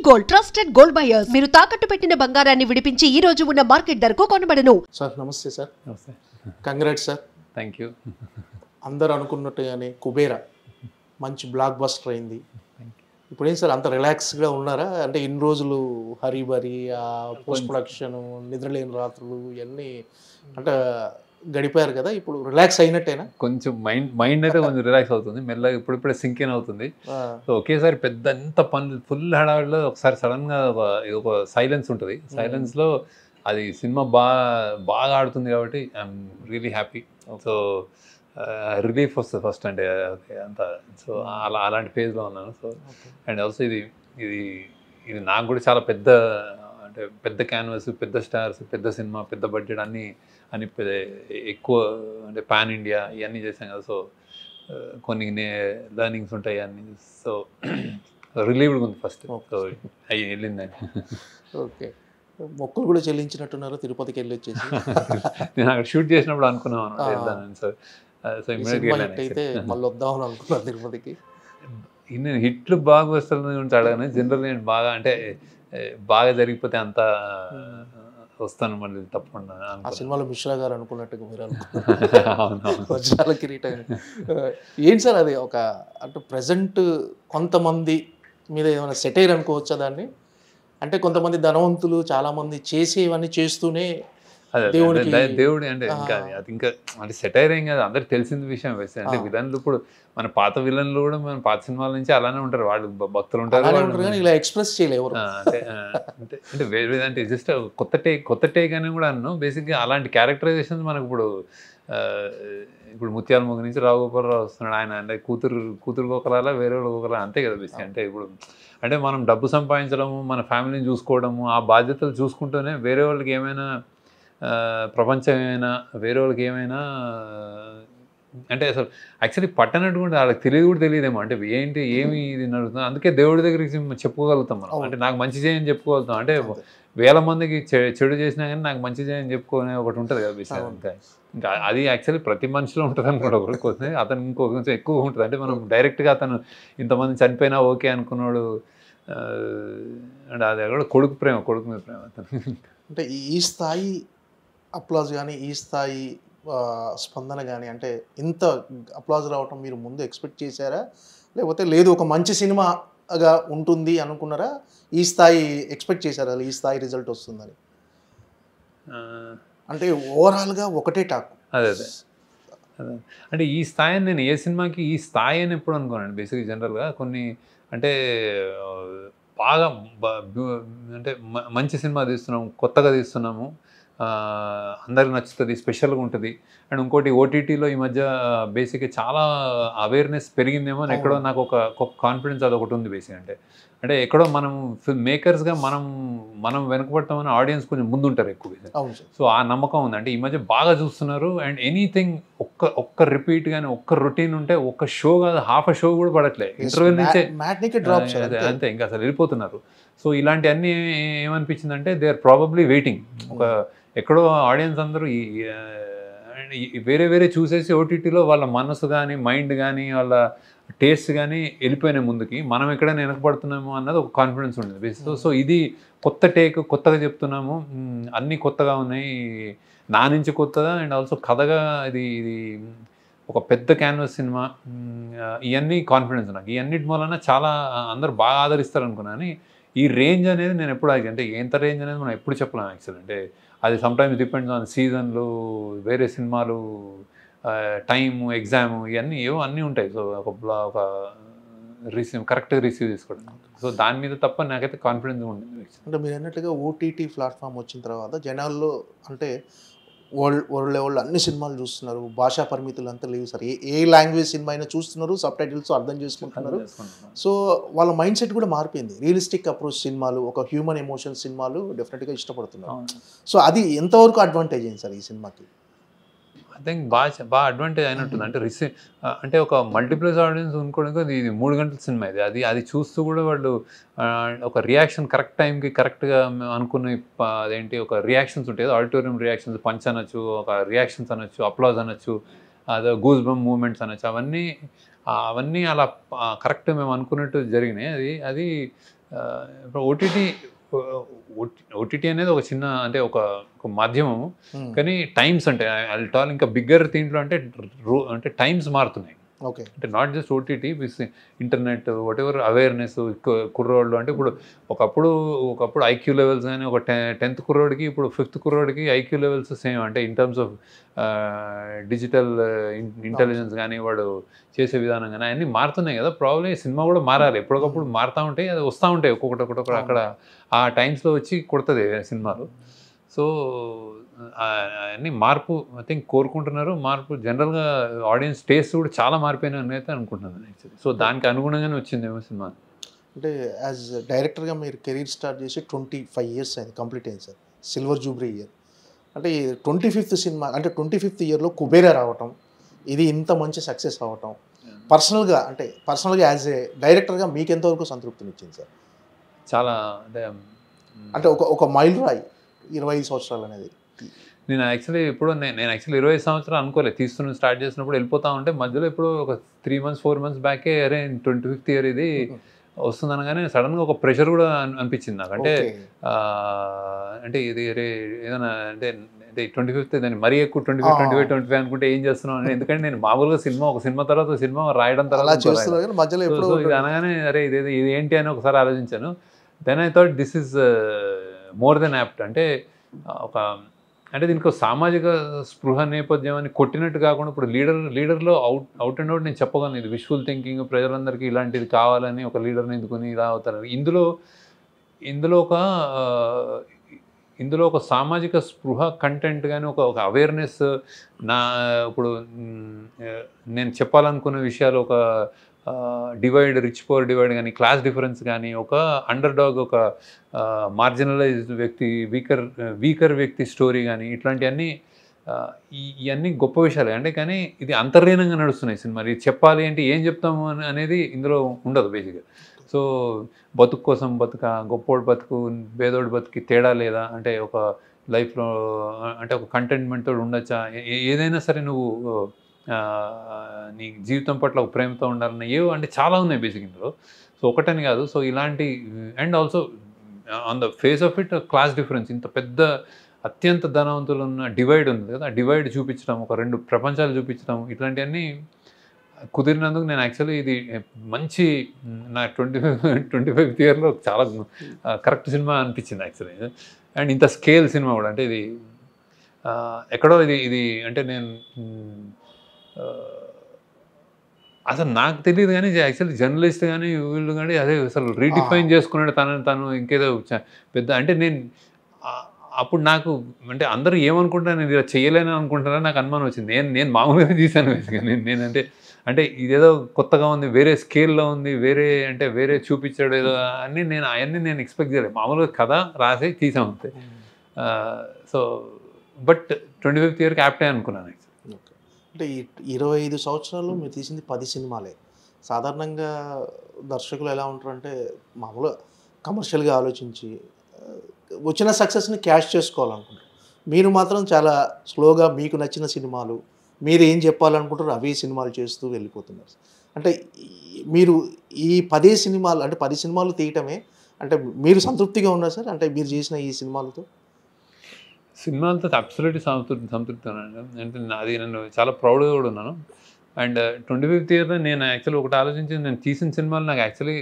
Gold trusted gold buyers మీరు తాకట్టు పెట్టిన బంగారాన్ని విడిపించి ఈ రోజు ఉన్న మార్కెట్ ధరకు కొనబడను. సార్ నమస్తే సార్. నమస్తే. Congrats sir. Thank you. అందరు అనుకున్నట్టుగానే కుబేరా మంచి బ్లాక్ బస్టర్ అయింది. ఇప్పుడు ఏం సార్ అంత రిలాక్స్గా ఉన్నారా? అంటే ఇన్ని రోజులు హరిబరి పోస్ట్ ప్రొడక్షన్ నిద్రలేని రాత్రులు ఇవన్నీ అంటే గడిపారు కదా, ఇప్పుడు రిలాక్స్ అయినట్టేనా? కొంచెం మైండ్ అయితే కొంచెం రిలాక్స్ అవుతుంది, మెల్లగా ఇప్పుడిప్పుడే సింక్ ఇన్ అవుతుంది. సో ఒకేసారి పెద్ద ఎంత పనులు ఫుల్ హడావిడిలో ఒకసారి సడన్గా ఒక సైలెన్స్ ఉంటుంది. సైలెన్స్లో అది సినిమా బాగా ఆడుతుంది కాబట్టి I'm really happy. So relief వస్తుంది ఫస్ట్ అంటే అంత. సో అలాంటి ఫేజ్లో ఉన్నాను. సో అండ్ ఆల్సో ఇది నాకు కూడా చాలా పెద్ద అంటే పెద్ద క్యాన్వాస్, పెద్ద స్టార్స్, పెద్ద సినిమా, పెద్ద బడ్జెట్ అన్నీ ఎక్కువ అంటే పాన్ ఇండియా ఇవన్నీ చేశాం కదా. సో కొన్ని లెర్నింగ్స్ ఉంటాయి అన్నీ. సో రిలీవ్డ్గా ఉంది ఫస్ట్. సో అవి వెళ్ళిందని. ఓకే, మొక్కులు కూడా చెల్లించినట్టున్నారు తిరుపతికి వెళ్ళి వచ్చేసి. నేను అక్కడ షూట్ చేసినప్పుడు అనుకున్నాను వెళ్దానని. సో సో అయితే మళ్ళీ వద్దామని అనుకున్నాను తిరుపతికి. నేను హిట్లు బాగా వస్తుంది గురించి అడగాను. జనరల్ నేను బాగా అంటే బాగా జరిగిపోతే అంతా వస్తాను మళ్ళీ తప్పకుండా. ఆ సినిమాలో మిశ్రా గారు అనుకున్నట్టుగా మీరు వజ్రాల కిరీటం ఏంటి సార్ అది? ఒక అంటే ప్రజెంట్ కొంతమంది మీద ఏమైనా సెటైర్ అనుకోవచ్చా దాన్ని? అంటే కొంతమంది ధనవంతులు చాలామంది చేసేవన్నీ చేస్తూనే దేవుడి అంటే ఇంకా అది ఇంకా అంటే సెటైర్ ఏం కాదు, అందరికి తెలిసిన విషయం వేస్తే. అంటే విలన్లు ఇప్పుడు మన పాత విలన్లు కూడా మన పాత సినిమాల నుంచి అలానే ఉంటారు, వాళ్ళు భక్తులు ఉంటారు, ఇలా ఎక్స్ప్రెస్ చేయలేరు. అంటే అంటే వేరే అంటే జస్ట్ కొత్త టేక్ అని కూడా అన్నాను. బేసిక్గా అలాంటి క్యారెక్టరైజేషన్స్ మనకు ఇప్పుడు ముత్యాల మొగ్గ నుంచి రావు గోపాలరావు వస్తున్నాడు, ఆయన అంటే కూతురు ఒకలా వేరే వాళ్ళు ఒకలా, అంతే కదా బేసిక్. అంటే ఇప్పుడు అంటే మనం డబ్బు సంపాదించడము, మన ఫ్యామిలీని చూసుకోవడము, ఆ బాధ్యతలు చూసుకుంటూనే వేరే వాళ్ళకి ఏమైనా ప్రపంచం ఏమైనా వేరే వాళ్ళకి ఏమైనా అంటే అసలు యాక్చువల్లీ పట్టనట్టు కూడా వాళ్ళకి కూడా తెలియదేమో. అంటే ఏమి ఇది నడుస్తుంది. అందుకే దేవుడి దగ్గరికి చెప్పుకోగలుగుతాం మనం. అంటే నాకు మంచి చేయని చెప్పుకోగలుగుతాం. అంటే వేల మందికి చెడు చేసినా కానీ నాకు మంచి చేయని చెప్పుకునే ఒకటి ఉంటుంది కదా బేసిక్గా. ఇంకా అది యాక్చువల్లీ ప్రతి మనిషిలో ఉంటుంది అనుకోండి. ఒకరికి అతను కొంచెం ఎక్కువ ఉంటుంది. అంటే మనం డైరెక్ట్గా అతను ఇంతమంది చనిపోయినా ఓకే అనుకున్నాడు అంటే అది కూడా కొడుకు మీద ప్రేమ అతను. అంటే ఈ స్థాయి అప్లాజ్ కానీ ఈ స్థాయి స్పందన కానీ అంటే ఇంత అప్లాజ్ రావటం మీరు ముందు ఎక్స్పెక్ట్ చేశారా? లేకపోతే లేదు ఒక మంచి సినిమాగా ఉంటుంది అనుకున్నారా? ఈ స్థాయి ఎక్స్పెక్ట్ చేశారా ఈ స్థాయి రిజల్ట్ వస్తుందని? అంటే ఓవరాల్గా ఒకటే టాక్. అదే అంటే ఈ స్థాయిని నేను ఏ సినిమాకి ఈ స్థాయి అని ఎప్పుడు అనుకోనండి. బేసిక్గా జనరల్గా కొన్ని అంటే బాగా అంటే మంచి సినిమా తీస్తున్నాము, కొత్తగా తీస్తున్నాము, అందరికి నచ్చుతుంది, స్పెషల్గా ఉంటుంది. అండ్ ఇంకోటి ఓటీటీలో ఈ మధ్య బేసిక్గా చాలా అవేర్నెస్ పెరిగిందేమో అని ఎక్కడో నాకు ఒక కాన్ఫిడెన్స్ అదొకటి ఉంది బేసిక్. అంటే ఎక్కడో మనం ఫిల్మ్ మేకర్స్గా మనం వెనకబడతామని ఆడియన్స్ కొంచెం ముందుంటారు ఎక్కువ. సో ఆ నమ్మకం ఉంది. అంటే ఈ మధ్య బాగా చూస్తున్నారు. అండ్ ఎనీథింగ్ ఒక్క రిపీట్ కానీ ఒక్క రొటీన్ ఉంటే ఒక్క షో కాదు, హాఫ్ షో కూడా పడట్లేదు, ఇంటర్వెల్ నుంచే అంతే ఇంకా అసలు వెళ్ళిపోతున్నారు. సో ఇలాంటివన్నీ ఏమనిపించిందంటే దే ఆర్ ప్రాబబ్లీ వెయిటింగ్. ఎక్కడో ఆడియన్స్ అందరూ వేరే చూసేసి ఓటీటీలో వాళ్ళ మనసు కానీ మైండ్ కానీ వాళ్ళ టేస్ట్ కానీ వెళ్ళిపోయినాయి ముందుకి, మనం ఎక్కడైనా వెనకబడుతున్నామో అన్నది ఒక కాన్ఫిడెన్స్ ఉండేది. సో ఇది కొత్త టేక్, కొత్తగా చెప్తున్నాము, అన్నీ కొత్తగా ఉన్నాయి, నా నుంచి కొత్తగా. అండ్ ఆల్సో కథగా ఇది ఒక పెద్ద క్యాన్వాస్ సినిమా, ఇవన్నీ కాన్ఫిడెన్స్ నాకు. ఇవన్నిటి వలన చాలా అందరూ బాగా ఆదరిస్తారు అనుకున్నాను. ఈ రేంజ్ అనేది నేను ఎప్పుడు అంటే ఎంత రేంజ్ అనేది మనం ఎప్పుడు చెప్పలేము యాక్చువల్. అంటే అది సమ్టైమ్స్ డిపెండ్స్ ఆన్ సీజన్లు, వేరే సినిమాలు, టైము, ఎగ్జాము, ఇవన్నీ అన్నీ ఉంటాయి. సో ఒక కరెక్ట్గా రిసీవ్ చేసుకోవడం. సో దాని మీద తప్ప నాకైతే కాన్ఫిడెన్స్ ఉంటుంది. అంటే మీరు అన్నట్టుగా ఓటీటీ ప్లాట్ఫామ్ వచ్చిన తర్వాత జనాల్లో అంటే వరల్డ్ లెవెల్లో అన్ని సినిమాలు చూస్తున్నారు, భాషా పరిమితులు అంతా లేవు సార్. ఏ లాంగ్వేజ్ సినిమా అయినా చూస్తున్నారు, సబ్ టైటిల్స్ అర్థం చేసుకుంటున్నారు. సో వాళ్ళ మైండ్ సెట్ కూడా మారిపోయింది. రియలిస్టిక్ అప్రోచ్ సినిమాలు, ఒక హ్యూమన్ ఎమోషన్ సినిమాలు డెఫినెట్గా ఇష్టపడుతున్నారు. సో అది ఎంతవరకు అడ్వాంటేజ్ అయింది సార్ ఈ సినిమాకి? ఐ థింక్ బాగా అడ్వాంటేజ్ అయినట్టుంది. అంటే అంటే ఒక మల్టీప్లెక్స్ ఆడియన్స్ అనుకోవడానికి ఇది 3 గంటల సినిమా. అది చూస్తూ కూడా వాళ్ళు ఒక రియాక్షన్ కరెక్ట్ టైంకి కరెక్ట్గా అనుకునే అదేంటి ఒక రియాక్షన్స్ ఉంటాయి, ఆడిటోరియం రియాక్షన్స్, పంచ్ అనొచ్చు, ఒక రియాక్షన్స్ అనొచ్చు, అప్లాజ్ అనొచ్చు, అదే గూస్ బంప్ మూమెంట్స్ అనొచ్చు, అవన్నీ అలా కరెక్ట్ మేము అనుకున్నట్టు జరిగినాయి. అది ఇప్పుడు ఓటీటీ అనేది ఒక చిన్న అంటే ఒక మాధ్యమము, కానీ టైమ్స్ అంటే టాల్ ఇంకా బిగ్గర్ దీంట్లో అంటే టైమ్స్ మారుతున్నాయి. ఓకే. అంటే not just OTT with internet what ever awareness కుర్రోళ్ళు అంటే ఇప్పుడు ఒకప్పుడు ఐక్యూ లెవెల్స్ కానీ ఒక 10th కుర్రోడికి ఇప్పుడు 5th కుర్రోడికి ఐక్యూ లెవెల్స్ సేమ్. అంటే in terms of digital intelligence కానీ వాడు చేసే విధానం కానీ అన్నీ మారుతున్నాయి కదా. ప్రాబ్లమ్ సినిమా కూడా మారాలి, ఎప్పటికప్పుడు మారుతూ ఉంటాయి, అది వస్తూ ఉంటాయి ఒక్కొక్కటి అక్కడ ఆ టైమ్స్లో వచ్చి కొడుతుంది సినిమాలు. సో అన్నీ మార్పు ఐ థింక్ కోరుకుంటున్నారు. మార్పు జనరల్గా ఆడియన్స్ టేస్ట్ కూడా చాలా మారిపోయినాయని అయితే అనుకుంటున్నాను యాక్చువల్లీ. సో దానికి అనుగుణంగానే వచ్చిందేమో సినిమా. అంటే యాజ్ డైరెక్టర్గా మీరు కెరీర్ స్టార్ట్ చేసి 25 years అయింది, కంప్లీట్ అయింది సార్. Silver Jubilee year. అంటే 25th సినిమా అంటే 25th ఇయర్లో కుబేరా రావటం, ఇది ఇంత మంచి సక్సెస్ అవ్వటం పర్సనల్గా యాజ్ ఏ డైరెక్టర్గా మీకు ఎంతవరకు సంతృప్తినిచ్చింది సార్? చాలా అంటే ఒక మైల్ రాయి 25 సంవత్సరాలు అనేది. నేను యాక్చువల్లీ 25 సంవత్సరాలు అనుకోలేదు. స్టార్ట్ చేసినప్పుడు వెళ్ళిపోతా ఉంటే మధ్యలో ఇప్పుడు ఒక 3 months 4 months బ్యాకే అరే 25th ఇయర్ ఇది వస్తుంది అనగానే సడన్గా ఒక ప్రెషర్ కూడా అనిపించింది నాకు. అంటే ఇది అరే ఏదైనా అంటే 25th దాన్ని మరీ ఎక్కువ 25 అనుకుంటే ఏం చేస్తున్నాం అని. ఎందుకంటే నేను మామూలుగా ఒక సినిమా తర్వాత సినిమా రాయడం తర్వాత మధ్యలో ఇది అనగానే అరే ఇది ఏంటి అని ఒకసారి ఆలోచించాను. Then I thought this is more than apt. అంటే దీనికి సామాజిక స్పృహ నేపథ్యం అని కొట్టినట్టు కాకుండా ఇప్పుడు లీడర్లో అవుట్ అండ్ అవుట్ నేను చెప్పగలను, ఇది విజువల్ థింకింగ్, ప్రజలందరికీ ఇలాంటిది కావాలని ఒక లీడర్ని ఎందుకుని ఇలా అవుతారు. ఇందులో ఒక సామాజిక స్పృహ కంటెంట్ కానీ ఒక అవేర్నెస్ ఇప్పుడు నేను చెప్పాలనుకున్న విషయాలు ఒక డివైడ్, రిచ్ పువర్ డివైడ్ కానీ, క్లాస్ డిఫరెన్స్ కానీ, ఒక అండర్ డాగ్, ఒక మార్జినలైజ్డ్ వ్యక్తి, వీకర్ వ్యక్తి స్టోరీ కానీ, ఇట్లాంటివన్నీ ఇవన్నీ గొప్ప విషయాలే. అంటే కానీ ఇది అంతర్లీనంగా నడుస్తున్నాయి సినిమా. ఇది చెప్పాలి అంటే ఏం చెప్తాము అనేది ఇందులో ఉండదు బేసిక్గా. సో బతుకు కోసం గొప్పోడు బతుకు, పేదోడు బతుకి తేడా లేదా, అంటే ఒక లైఫ్లో అంటే ఒక కంటెంట్మెంట్తో ఉండొచ్చా, ఏదైనా సరే నువ్వు నీ జీవితం పట్ల ఒక ప్రేమతో ఉండాలన్న అంటే చాలా ఉన్నాయి బేసిక్ ఇందులో. సో ఒకటని కాదు. సో ఇలాంటి and also on the face of it class difference, ఇంత పెద్ద అత్యంత ధనవంతులు ఉన్న డివైడ్ ఉంది కదా, ఆ డివైడ్ చూపించడం, ఒక 2 ప్రపంచాలు చూపించడం, ఇట్లాంటివన్నీ కుదిరినందుకు నేను యాక్చువల్లీ ఇది మంచి నా 25th ఇయర్లో చాలా కరెక్ట్ సినిమా అనిపించింది యాక్చువల్లీ. అండ్ ఇంత స్కేల్ సినిమా కూడా, అంటే ఇది ఎక్కడో ఇది అంటే నేను అసలు నాకు తెలియదు కానీ యాక్చువల్లీ జర్నలిస్ట్ కానీ వీళ్ళు కానీ అదే అసలు రీడిఫైన్ చేసుకున్నాడు తను ఇంకేదో పెద్ద. అంటే నేను అప్పుడు నాకు అంటే అందరూ ఏమనుకుంటారు, నేను ఇలా చేయలేని అనుకుంటారని నాకు అనుమానం వచ్చింది. నేను మామూలుగా తీశాను నేనంటే అంటే ఇదేదో కొత్తగా ఉంది, వేరే స్కేల్లో ఉంది, వేరే చూపించాడు ఏదో అని అవన్నీ నేను ఎక్స్పెక్ట్ చేయలేదు. మామూలుగా కథ రాసి తీసాం అంతే. సో బట్ 25th ఇయర్కి యాప్టే అనుకున్నాను. అంటే 25 సంవత్సరాలు మీరు తీసింది 10 సినిమాలే. సాధారణంగా దర్శకులు ఎలా ఉంటారంటే మామూలుగా కమర్షియల్గా ఆలోచించి వచ్చిన సక్సెస్ని క్యాష్ చేసుకోవాలనుకుంటారు. మీరు మాత్రం చాలా స్లోగా మీకు నచ్చిన సినిమాలు, మీరు ఏం చెప్పాలనుకుంటారు అవే సినిమాలు చేస్తూ వెళ్ళిపోతున్నారు. అంటే మీరు ఈ 10 సినిమాలు అంటే 10 సినిమాలు తీయటమే అంటే మీరు సంతృప్తిగా ఉన్నారు సార్? అంటే మీరు చేసిన ఈ సినిమాలతో అబ్సల్యూట్లీ సంతృప్తి ఉన్నాను. అంటే అది నేను చాలా ప్రౌడ్గా కూడా ఉన్నాను. అండ్ 25th ఇయర్లో నేను యాక్చువల్లీ ఒకటి ఆలోచించి, నేను తీసిన సినిమాలు నాకు యాక్చువల్లీ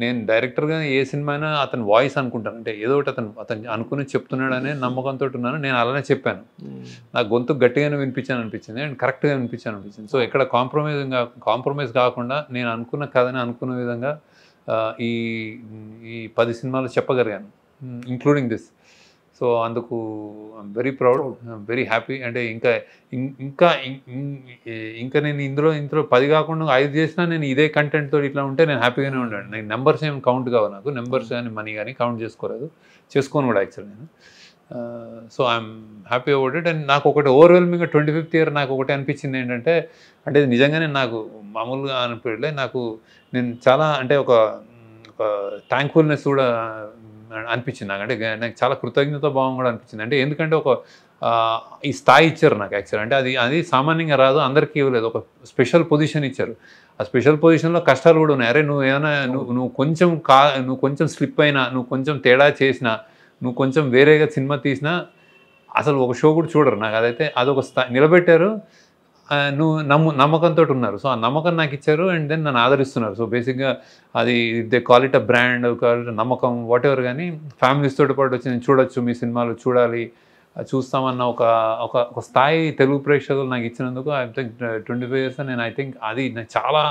నేను డైరెక్టర్గా ఏ సినిమా అయినా అతని వాయిస్ అనుకుంటాను. అంటే ఏదో ఒకటి అతను అనుకుని చెప్తున్నాడనే నమ్మకంతో ఉన్నాను. నేను అలానే చెప్పాను. నాకు గొంతు గట్టిగానే అనిపించింది అండ్ కరెక్ట్గా అనిపించింది. సో ఎక్కడ కాంప్రమైజ్ కాకుండా నేను అనుకున్న కథని అనుకున్న విధంగా ఈ 10 సినిమాలు చెప్పగలిగాను, ఇంక్లూడింగ్ దిస్. సో అందుకు I'm very proud, very happy. అంటే ఇంకా నేను ఇందులో 10 కాకుండా 5 చేసినా నేను ఇదే కంటెంట్ తోటి ఇట్లా ఉంటే నేను హ్యాపీగానే ఉన్నాను. నేను నెంబర్స్ ఏం కౌంట్ కావు, నాకు నెంబర్స్ కానీ మనీ కానీ కౌంట్ చేసుకోను కూడా యాక్చువల్లీ నేను. So I'm happy about it. And నాకు ఒకటి ఓవర్వెల్మింగ్గా 25th ఇయర్ నాకు ఒకటి అనిపించింది ఏంటంటే, అంటే నిజంగానే నాకు మామూలుగా అనిపించలే, నాకు నేను చాలా అంటే ఒక థ్యాంక్ఫుల్నెస్ కూడా అనిపించింది నాకు. అంటే నాకు చాలా కృతజ్ఞత భావం కూడా అనిపించింది. అంటే ఎందుకంటే ఈ స్థాయి ఇచ్చారు నాకు యాక్చువల్. అంటే అది సామాన్యంగా రాదు, అందరికీ ఇవ్వలేదు. ఒక స్పెషల్ పొజిషన్ ఇచ్చారు. ఆ స్పెషల్ పొజిషన్లో కష్టాలు కూడా ఉన్నాయి. అరే నువ్వు ఏమైనా నువ్వు కొంచెం స్లిప్ అయినా, నువ్వు కొంచెం తేడా చేసినా, నువ్వు కొంచెం వేరేగా సినిమా తీసినా అసలు ఒక షో కూడా చూడరు. నాకు అదైతే అదొక నిలబెట్టారు. నువ్వు నమ్మకంతో ఉన్నారు. సో ఆ నమ్మకం నాకు ఇచ్చారు అండ్ దెన్ నన్ను ఆదరిస్తున్నారు. సో బేసిక్గా అది they call it a brand, నమ్మకం, వాట్ ఎవర్. కానీ ఫ్యామిలీస్ తోటి పాటు వచ్చి నేను చూడొచ్చు, మీ సినిమాలు చూడాలి, చూస్తామన్న ఒక స్థాయి తెలుగు ప్రేక్షకులు నాకు ఇచ్చినందుకు ఐ థింక్ 25 years నేను ఐ థింక్ అది నాకు చాలా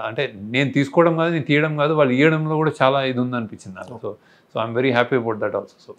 అంటే నేను తీసుకోవడం కాదు, నేను తీయడం కాదు, వాళ్ళు ఇవ్వడంలో కూడా చాలా ఇది ఉందనిపించింది నాకు. So I'm very happy about that also. So